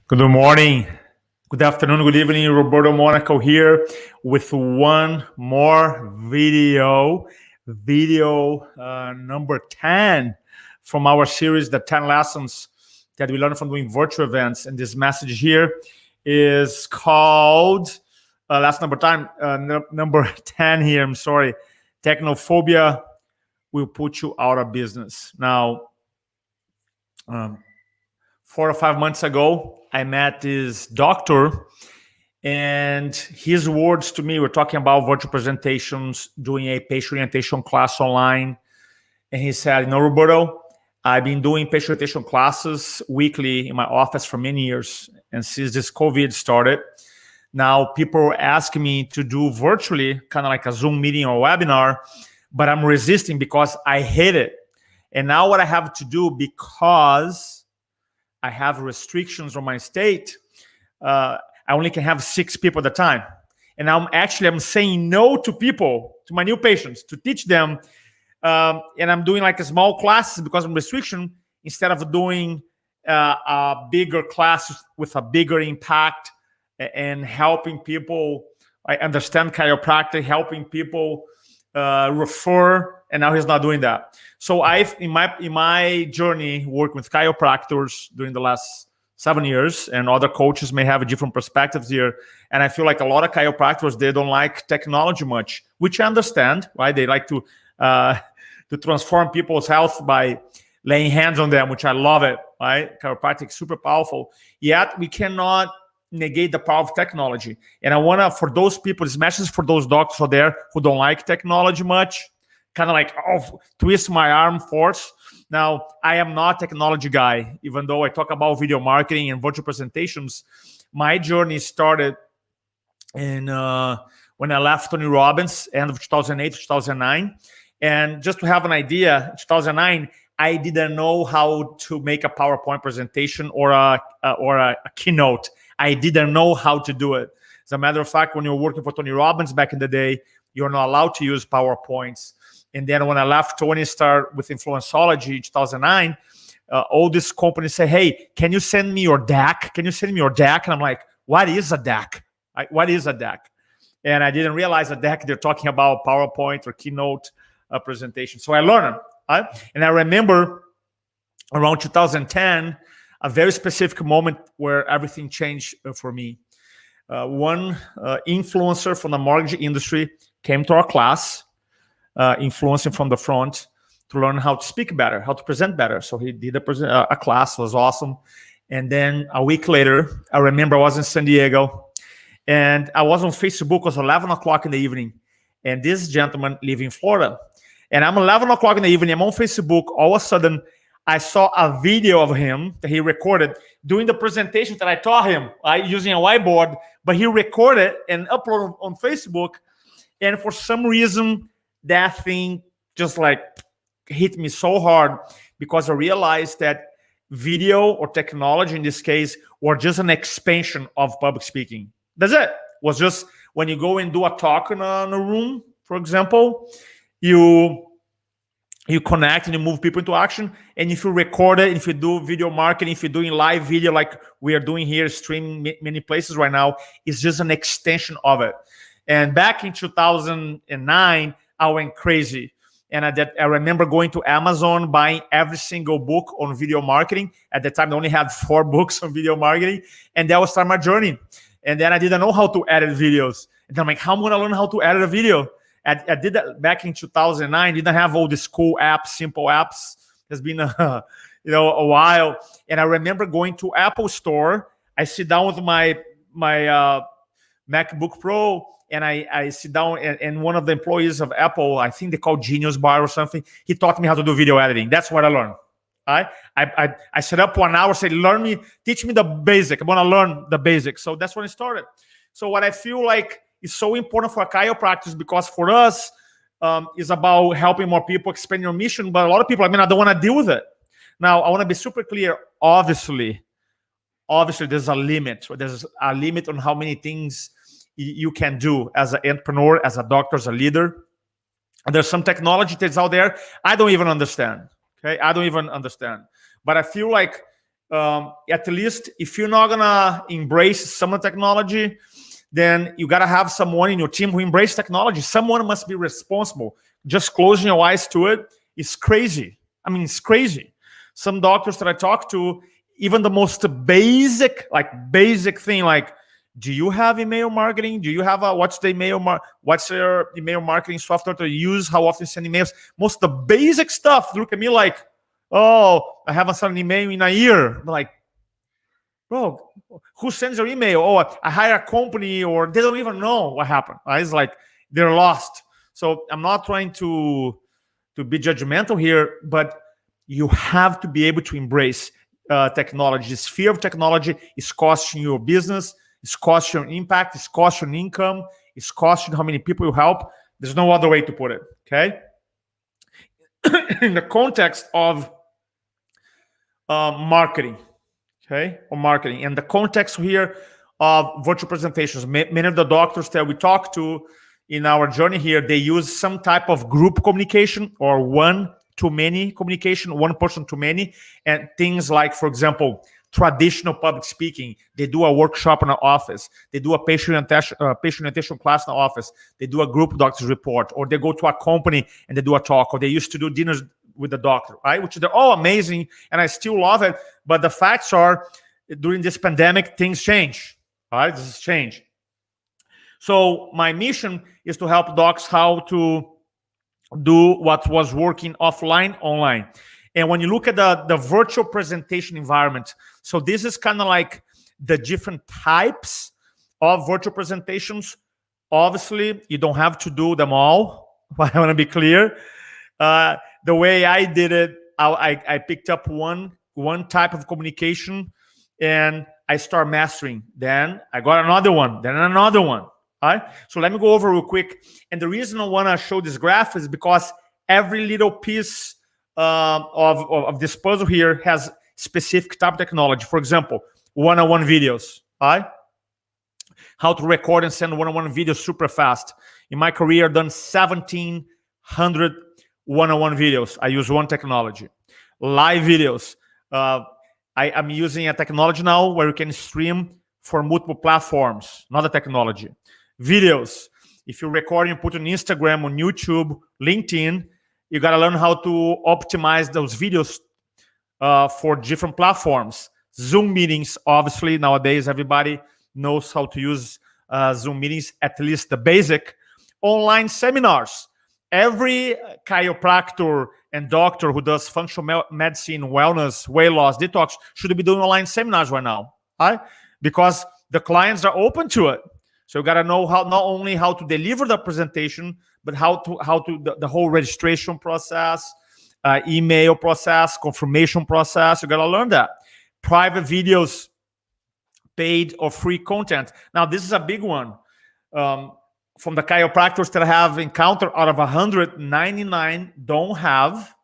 Good morning, good afternoon, good evening. Roberto Monaco here with one more video number 10 from our series, the 10 lessons that we learned from doing virtual events. And this message here is called, number 10 here, I'm sorry, Technophobia will put you out of business. Now, 4 or 5 months ago, I met this doctor, and his words to me were talking about virtual presentations, doing a patient orientation class online. And he said, Roberto, I've been doing patient orientation classes weekly in my office for many years. And since this COVID started, now people are asking me to do virtually, kind of like a Zoom meeting or webinar, but I'm resisting because I hate it. And now what I have to do, because I have restrictions on my state, I only can have 6 people at a time. And I'm saying no to people, to my new patients, to teach them. And I'm doing like a small classes because of restriction, instead of doing a bigger class with a bigger impact and helping people. I understand chiropractic, helping people refer, and now he's not doing that. So I've in my journey working with chiropractors during the last 7 years, and other coaches may have different perspectives here. And I feel like a lot of chiropractors, they don't like technology much, which I understand, right? They like to transform people's health by laying hands on them, which I love it, right? Chiropractic is super powerful. Yet we cannot negate the power of technology. And I want to, for those people, this message for those doctors out there who don't like technology much, kind of like, twist my arm force. Now, I am not a technology guy, even though I talk about video marketing and virtual presentations. My journey started in when I left Tony Robbins, end of 2008, 2009. And just to have an idea, in 2009, I didn't know how to make a PowerPoint presentation or a keynote. I didn't know how to do it. As a matter of fact, when you were working for Tony Robbins back in the day, you're not allowed to use PowerPoints. And then when I left Tony, started with Influenceology in 2009, all these companies say, hey, can you send me your deck? Can you send me your deck? And I'm like, what is a deck? What is a deck? And I didn't realize a deck, they're talking about PowerPoint or keynote presentation. So I learned. Right? And I remember around 2010, a very specific moment where everything changed for me. One influencer from the mortgage industry came to our class, influencing from the front, to learn how to speak better, how to present better. So he did a class, it was awesome. And then a week later, I remember I was in San Diego, and I was on Facebook. It was 11 o'clock in the evening. And this gentleman lives in Florida. And I'm 11 o'clock in the evening, I'm on Facebook. All of a sudden, I saw a video of him that he recorded doing the presentation that I taught him, using a whiteboard, but he recorded and uploaded on Facebook. And for some reason, that thing just like hit me so hard, because I realized that video or technology in this case were just an expansion of public speaking. That's it. It was just when you go and do a talk in a room, for example, you connect and you move people into action. And if you record it, if you do video marketing, if you're doing live video like we are doing here, streaming many places right now, it's just an extension of it. And back in 2009, I went crazy. And I remember going to Amazon, buying every single book on video marketing. At the time, I only had 4 books on video marketing. And that was start my journey. And then I didn't know how to edit videos. And I'm like, how am I going to learn how to edit a video? I did that back in 2009. Didn't have all these cool apps, simple apps. It's been a while. And I remember going to Apple Store. I sit down with my MacBook Pro, and I sit down, and one of the employees of Apple, I think they call Genius Bar or something, he taught me how to do video editing. That's what I learned. I set up 1 hour, said, teach me the basic. I want to learn the basics. So that's when it started. So what I feel like is so important for chiropractors, because for us, is about helping more people, expand your mission. But a lot of people, I don't want to deal with it. Now, I want to be super clear. Obviously, there's a limit. There's a limit on how many things you can do as an entrepreneur, as a doctor, as a leader. And there's some technology that's out there I don't even understand. Okay, I don't even understand. But I feel like at least if you're not gonna embrace some of the technology, then you gotta have someone in your team who embrace technology. Someone must be responsible. Just closing your eyes to it is crazy. I mean, it's crazy. Some doctors that I talk to, even the most basic thing, like, do you have email marketing? Do you have what's your email marketing software to use? How often you send emails? Most of the basic stuff. Look at me like, oh, I haven't sent an email in a year. I'm like, bro, who sends your email? Oh, I hire a company, or they don't even know what happened. Right? It's like they're lost. So I'm not trying to be judgmental here, but you have to be able to embrace technology. This fear of technology is costing your business, it's costing your impact, it's costing your income, it's costing how many people you help. There's no other way to put it, okay? In the context of marketing, okay, or marketing, and the context here of virtual presentations, many of the doctors that we talk to in our journey here, they use some type of group communication or one-to-many communication, one person to many, and things like, for example, traditional public speaking. They do a workshop in an office. They do a patient orientation class in the office. They do a group doctor's report, or they go to a company and they do a talk, or they used to do dinners with the doctor, right? Which they're all amazing, and I still love it. But the facts are, during this pandemic, things change, all right? This is change. So my mission is to help docs how to do what was working offline, online. And when you look at the virtual presentation environment, so this is kind of like the different types of virtual presentations. Obviously, you don't have to do them all. I want to be clear. The way I did it, I picked up one type of communication, and I start mastering. Then I got another one, then another one. All right? So let me go over real quick. And the reason I want to show this graph is because every little piece of this puzzle here has specific type of technology. For example, one-on-one videos. All right? How to record and send one-on-one videos super fast. In my career, I've done 1,700 one-on-one videos. I use one technology. Live videos. I'm using a technology now where you can stream for multiple platforms. Another technology. Videos. If you're recording, put on Instagram, on YouTube, LinkedIn, you got to learn how to optimize those videos for different platforms. Zoom meetings, obviously, nowadays, everybody knows how to use Zoom meetings, at least the basic. Online seminars. Every chiropractor and doctor who does functional medicine, wellness, weight loss, detox should be doing online seminars right now, right? Because the clients are open to it. So you got to know how, not only how to deliver the presentation, but how to the whole registration process, email process, confirmation process. You got to learn that. Private videos, paid or free content. Now this is a big one. From the chiropractors that I have encountered, out of 199 don't have.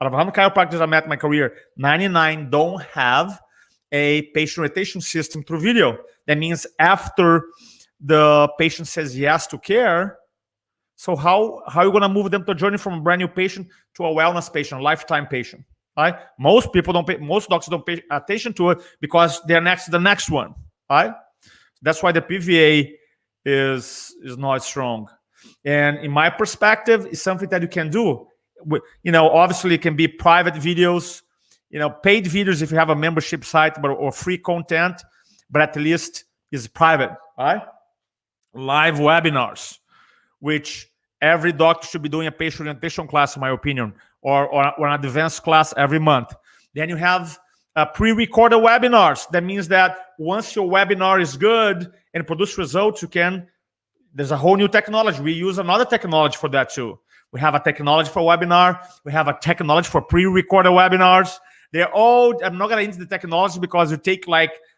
Out of 100 chiropractors I met in my career, 99 don't have a patient orientation system through video. That means after the patient says yes to care, so how are you going to move them to a journey from a brand new patient to a wellness patient, a lifetime patient? Right? Most doctors don't pay attention to it because they're next to the next one. Right? That's why the PVA is not strong. And in my perspective, it's something that you can do. Obviously it can be private videos, paid videos if you have a membership site, or free content, but at least is private, right? Live webinars, which every doctor should be doing a patient orientation class, in my opinion, or an advanced class every month. Then you have pre-recorded webinars. That means that once your webinar is good and produce results, there's a whole new technology. We use another technology for that too. We have a technology for webinar. We have a technology for pre-recorded webinars. They're all, I'm not going to into the technology because it take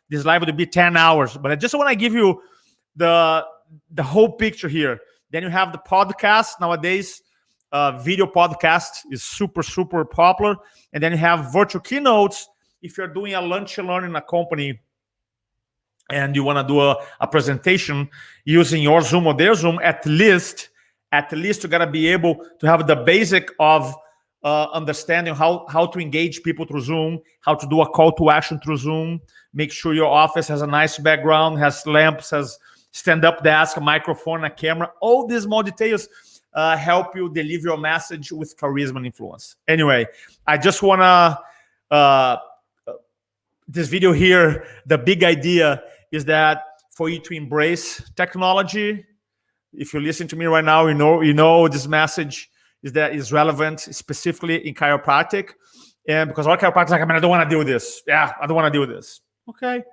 this live would be 10 hours. But I just want to give you the whole picture here. Then you have the podcast. Nowadays, video podcast is super, super popular. And then you have virtual keynotes. If you're doing a lunch and learn in a company and you want to do a presentation using your Zoom or their Zoom, at least you got to be able to have the basic of understanding how to engage people through Zoom, how to do a call to action through Zoom, make sure your office has a nice background, has lamps, has stand-up desk, a microphone, a camera. All these small details help you deliver your message with charisma and influence. Anyway, I just want to, this video here, the big idea is that for you to embrace technology. If you listen to me right now, you know this message is relevant specifically in chiropractic. And because our chiropractors are like, I mean, I don't want to do this. Yeah, I don't want to do this. Okay.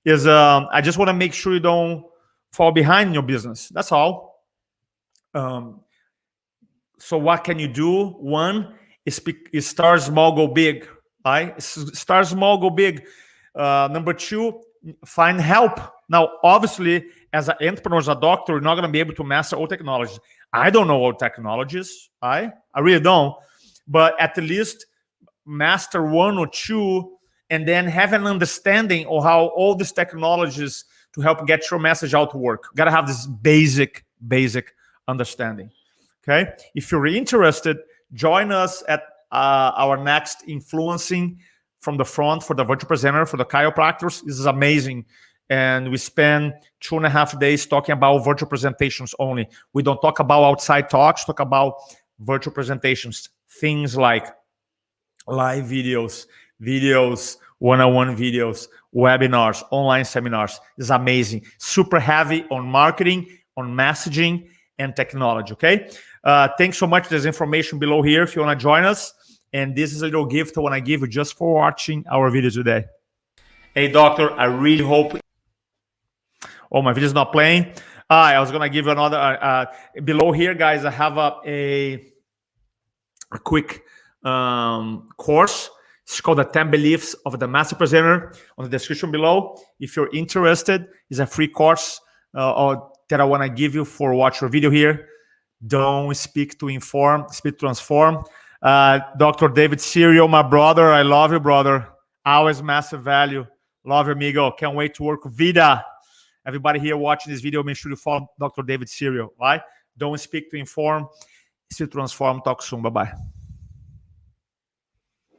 I just want to make sure you don't fall behind in your business. That's all. So what can you do? One is start small, go big. Right? Start small, go big. Number two, find help. Now, obviously, as an entrepreneur, as a doctor, you're not going to be able to master all technologies. I don't know all technologies. I really don't. But at least master one or two, and then have an understanding of how all these technologies to help get your message out to work. Got to have this basic understanding. Okay. If you're interested, join us at our next Influencing from the Front for the virtual presenter for the chiropractors. This is amazing. And we spend 2.5 days talking about virtual presentations only. We don't talk about outside talks, talk about virtual presentations. Things like live videos, one-on-one videos, webinars, online seminars. This is amazing. Super heavy on marketing, on messaging, and technology, okay? Thanks so much. There's information below here if you want to join us. And this is a little gift I want to give you just for watching our video today. Hey, doctor, I really hope... Oh, my video is not playing. I was going to give you another... below here, guys, I have a quick course. It's called The 10 Beliefs of the Master Presenter on the description below. If you're interested, it's a free course that I want to give you for watch your video here. Don't speak to inform, speak to transform. Dr. David Serial, my brother. I love you, brother. Always massive value. Love you, amigo. Can't wait to work with Vida. Everybody here watching this video, make sure you follow Dr. David Serial, right? Don't speak to inform, speak to transform. Talk soon. Bye-bye.